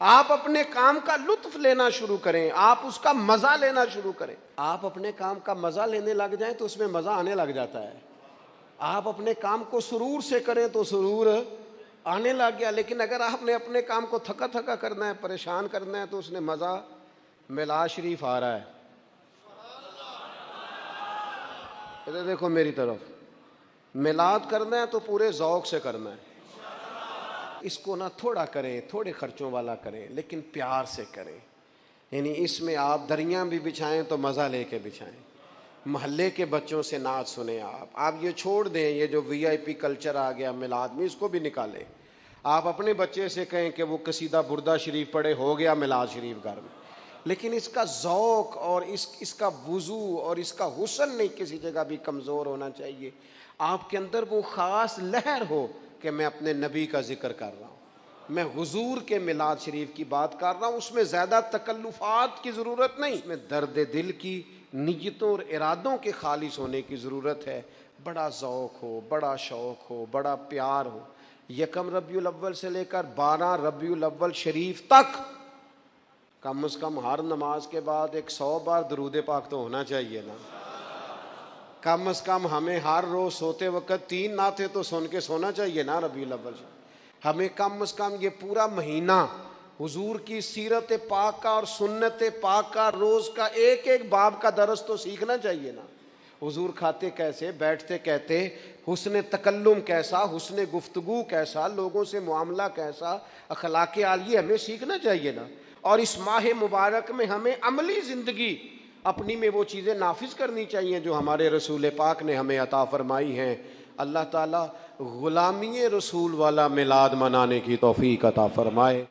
آپ اپنے کام کا لطف لینا شروع کریں، آپ اس کا مزہ لینا شروع کریں۔ آپ اپنے کام کا مزہ لینے لگ جائیں تو اس میں مزہ آنے لگ جاتا ہے۔ آپ اپنے کام کو سرور سے کریں تو سرور آنے لگ گیا، لیکن اگر آپ نے اپنے کام کو تھکا تھکا کرنا ہے، پریشان کرنا ہے، تو اس نے مزہ میلاد شریف آ رہا ہے۔ ادھر دیکھو میری طرف، میلاد کرنا ہے تو پورے ذوق سے کرنا ہے۔ اس کو نہ تھوڑا کریں، تھوڑے خرچوں والا کریں، لیکن پیار سے کریں۔ یعنی اس میں آپ دریاں بھی بچھائیں تو مزہ لے کے بچھائیں۔ محلے کے بچوں سے نعت سنیں۔ آپ یہ چھوڑ دیں، یہ جو وی آئی پی کلچر آ گیا میلاد میں، اس کو بھی نکالیں۔ آپ اپنے بچے سے کہیں کہ وہ قصیدہ بردہ شریف پڑھے، ہو گیا میلاد شریف گھر میں، لیکن اس کا ذوق اور اس کا وضو اور اس کا حسن نہیں کسی جگہ بھی کمزور ہونا چاہیے۔ آپ کے اندر وہ خاص لہر ہو کہ میں اپنے نبی کا ذکر کر رہا ہوں، میں حضور کے میلاد شریف کی بات کر رہا ہوں۔ اس میں زیادہ تکلفات کی ضرورت نہیں، اس میں درد دل کی نیتوں اور ارادوں کے خالص ہونے کی ضرورت ہے۔ بڑا ذوق ہو، بڑا شوق ہو، بڑا پیار ہو۔ یکم ربیع الاول سے لے کر 12 ربیع الاول شریف تک کم از کم ہر نماز کے بعد 100 بار درود پاک تو ہونا چاہیے نا۔ کم از کم ہمیں ہر روز سوتے وقت 3 نعتیں تو سن کے سونا چاہیے نا ربیع الاول سے۔ ہمیں کم از کم یہ پورا مہینہ حضور کی سیرت پاک اور سنت پاک کا روز کا ایک ایک باب کا درس تو سیکھنا چاہیے نا۔ حضور کھاتے کیسے، بیٹھتے کہتے، حسن تکلم کیسا، حسن گفتگو کیسا، لوگوں سے معاملہ کیسا، اخلاق عالیہ ہمیں سیکھنا چاہیے نا۔ اور اس ماہ مبارک میں ہمیں عملی زندگی اپنی میں وہ چیزیں نافذ کرنی چاہیے جو ہمارے رسول پاک نے ہمیں عطا فرمائی ہیں۔ اللہ تعالیٰ غلامی رسول والا میلاد منانے کی توفیق عطا فرمائے۔